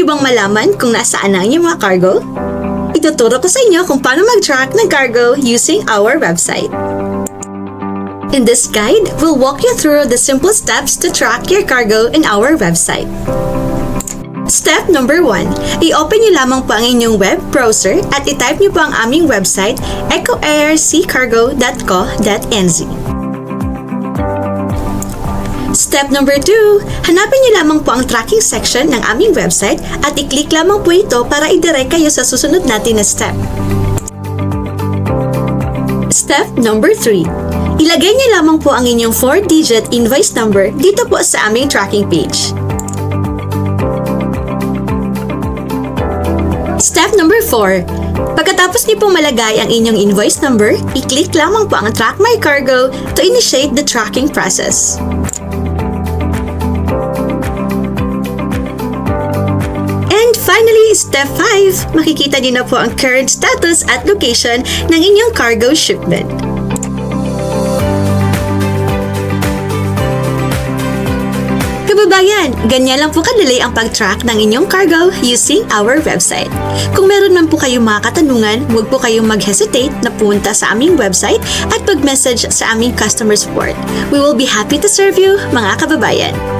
niyo bang malaman kung nasaan ang inyong mga cargo? Ituturo ko sa inyo kung paano mag-track ng cargo using our website. In this guide, we'll walk you through the simple steps to track your cargo in our website. Step number 1. I-open niyo lamang po ang inyong web browser at i-type niyo po ang aming website ecoairseacargo.co.nz. Step number 2. Hanapin niyo lamang po ang tracking section ng aming website at i-click lamang po ito para i-direct kayo sa susunod natin na step. Step number 3. Ilagay niyo lamang po ang inyong 4-digit invoice number dito po sa aming tracking page. Step number 4. Pagkatapos niyo pong malagay ang inyong invoice number, i-click lamang po ang Track My Cargo to initiate the tracking process. And finally, Step 5. Makikita niyo na po ang current status at location ng inyong cargo shipment. Kababayan, ganyan lang po kadali ang pag-track ng inyong cargo using our website. Kung meron man po kayong mga katanungan, huwag po kayong mag-hesitate na pumunta sa aming website at mag-message sa aming customer support. We will be happy to serve you, mga kababayan.